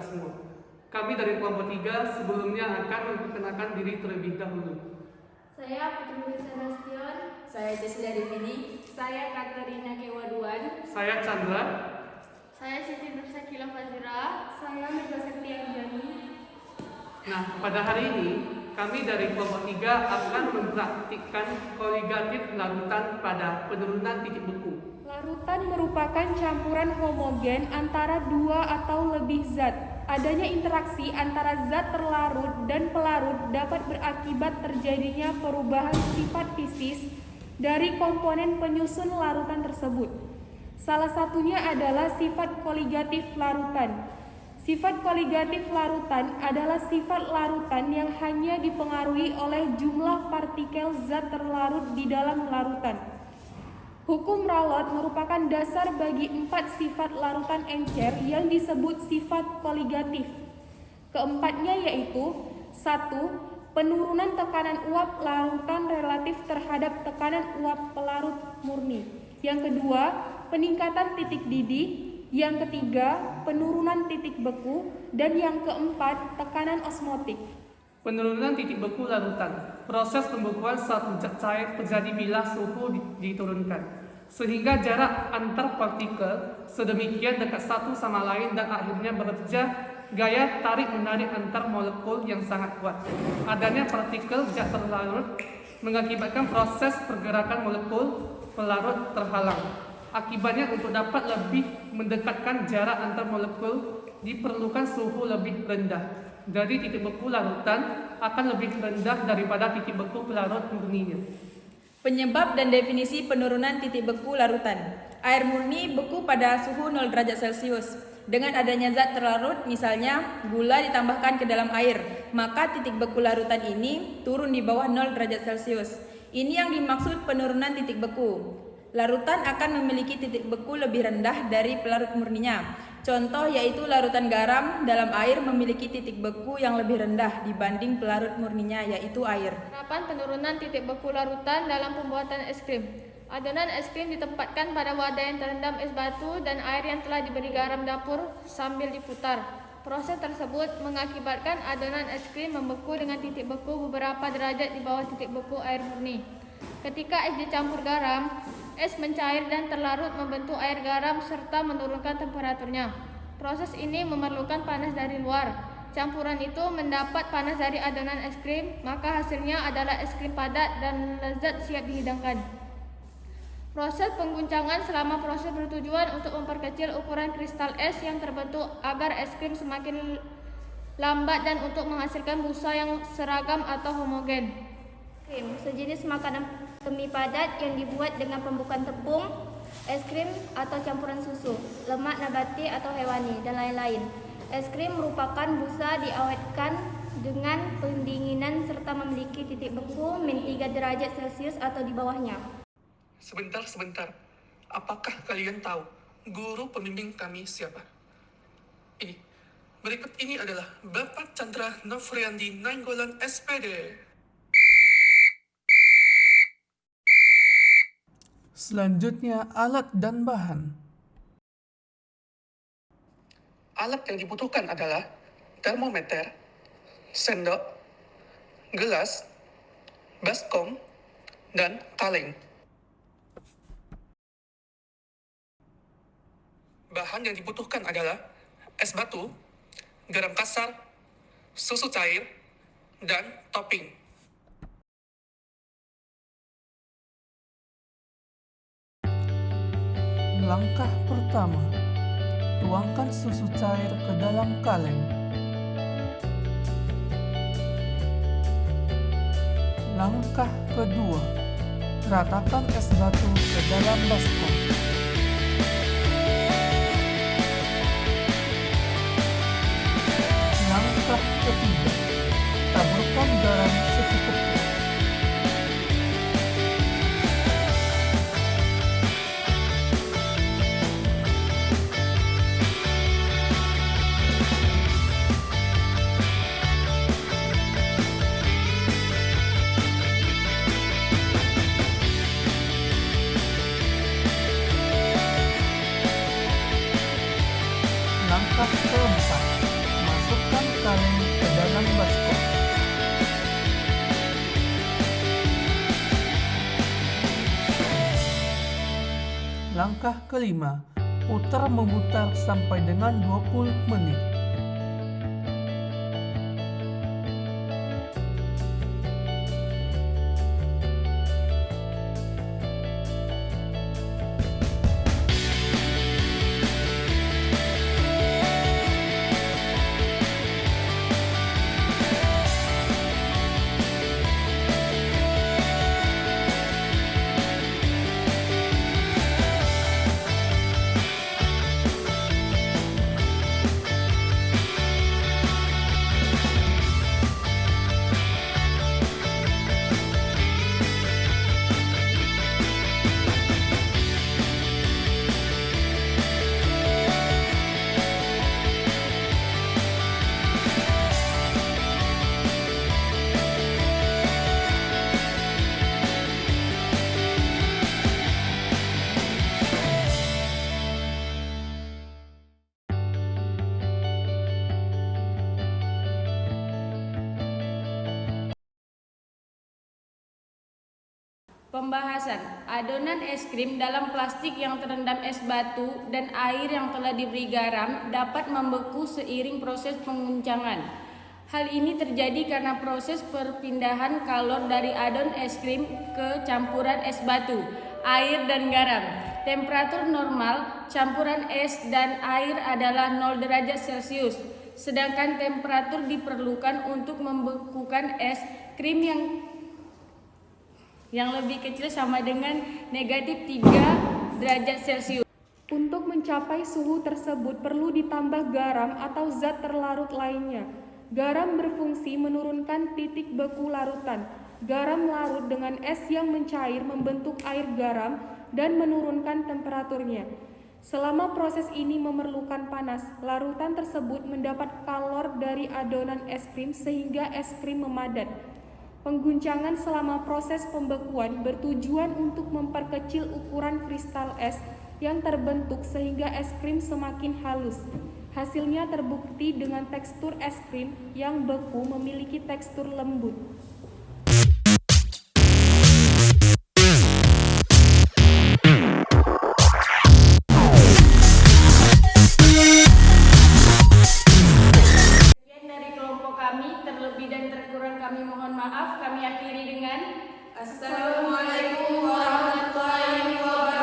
kita semua. Kami dari kelompok 3 sebelumnya akan memperkenalkan diri terlebih dahulu. Saya Putri Sebastian. Saya Cecilia Divini. Saya Katerina Kewaduan. Saya Chandra. Saya Siti Nursakila Fazira. Saya Mega Sekti Anjani. Nah, pada hari ini kami dari kelompok 3 akan mempraktikkan koligatif larutan pada penurunan titik beku. Larutan merupakan campuran homogen antara dua atau lebih zat. Adanya interaksi antara zat terlarut dan pelarut dapat berakibat terjadinya perubahan sifat fisis dari komponen penyusun larutan tersebut. Salah satunya adalah sifat koligatif larutan. Sifat koligatif larutan adalah sifat larutan yang hanya dipengaruhi oleh jumlah partikel zat terlarut di dalam larutan. Hukum Raoult merupakan dasar bagi 4 sifat larutan encer yang disebut sifat koligatif. Keempatnya yaitu 1. Penurunan tekanan uap larutan relatif terhadap tekanan uap pelarut murni. Yang kedua, peningkatan titik didih. Yang ketiga, penurunan titik beku. Dan yang keempat, tekanan osmotik. Penurunan titik beku larutan. Proses pembekuan suatu zat cair terjadi bila suhu diturunkan, sehingga jarak antar partikel sedemikian dekat satu sama lain dan akhirnya bekerja gaya tarik-menarik antar molekul yang sangat kuat. Adanya partikel zat terlarut mengakibatkan proses pergerakan molekul pelarut terhalang. Akibatnya untuk dapat lebih mendekatkan jarak antar molekul diperlukan suhu lebih rendah. Jadi titik beku larutan akan lebih rendah daripada titik beku pelarut murninya. Penyebab dan definisi penurunan titik beku larutan. Air murni beku pada suhu 0 derajat Celcius. Dengan adanya zat terlarut, misalnya gula ditambahkan ke dalam air, maka titik beku larutan ini turun di bawah 0 derajat Celcius. Ini yang dimaksud penurunan titik beku. Larutan akan memiliki titik beku lebih rendah dari pelarut murninya. Contoh yaitu larutan garam dalam air memiliki titik beku yang lebih rendah dibanding pelarut murninya, yaitu air. Penerapan penurunan titik beku larutan dalam pembuatan es krim. Adonan es krim ditempatkan pada wadah yang terendam es batu dan air yang telah diberi garam dapur sambil diputar. Proses tersebut mengakibatkan adonan es krim membeku dengan titik beku beberapa derajat di bawah titik beku air murni. Ketika es dicampur garam, es mencair dan terlarut membentuk air garam serta menurunkan temperaturnya. Proses ini memerlukan panas dari luar. Campuran itu mendapat panas dari adonan es krim, maka hasilnya adalah es krim padat dan lezat siap dihidangkan. Proses pengguncangan selama proses bertujuan untuk memperkecil ukuran kristal es yang terbentuk agar es krim semakin lambat dan untuk menghasilkan busa yang seragam atau homogen. Krim, sejenis makanan semi padat yang dibuat dengan pembukaan tepung, es krim atau campuran susu, lemak nabati atau hewani, dan lain-lain. Es krim merupakan busa diawetkan dengan pendinginan serta memiliki titik beku -3 derajat Celcius atau di bawahnya. Sebentar. Apakah kalian tahu guru pembimbing kami siapa? Berikut ini adalah Bapak Chandra Novriandi Nainggolan SPD. Selanjutnya, alat dan bahan. Alat yang dibutuhkan adalah termometer, sendok, gelas, baskom, dan kaleng. Bahan yang dibutuhkan adalah es batu, garam kasar, susu cair, dan topping. Langkah pertama, tuangkan susu cair ke dalam kaleng. Langkah kedua, ratakan es batu ke dalam baskom. Langkah ketiga, taburkan garam secukupnya. Langkah kelima, putar memutar sampai dengan 20 menit. Pembahasan adonan es krim dalam plastik yang terendam es batu dan air yang telah diberi garam dapat membeku seiring proses penguncangan. Hal ini terjadi karena proses perpindahan kalor dari adon es krim ke campuran es batu, air dan garam. Temperatur normal campuran es dan air adalah 0 derajat Celcius, sedangkan temperatur diperlukan untuk membekukan es krim yang lebih kecil sama dengan negatif 3 derajat Celcius. Untuk mencapai suhu tersebut perlu ditambah garam atau zat terlarut lainnya. Garam berfungsi menurunkan titik beku larutan. Garam larut dengan es yang mencair membentuk air garam dan menurunkan temperaturnya. Selama proses ini memerlukan panas, larutan tersebut mendapat kalor dari adonan es krim sehingga es krim memadat. Pengguncangan selama proses pembekuan bertujuan untuk memperkecil ukuran kristal es yang terbentuk sehingga es krim semakin halus. Hasilnya terbukti dengan tekstur es krim yang beku memiliki tekstur lembut. Sekian dari kelompok kami, terlebih dan terkurang kami mohon maaf. Kami akhiri dengan Assalamualaikum warahmatullahi wabarakatuh.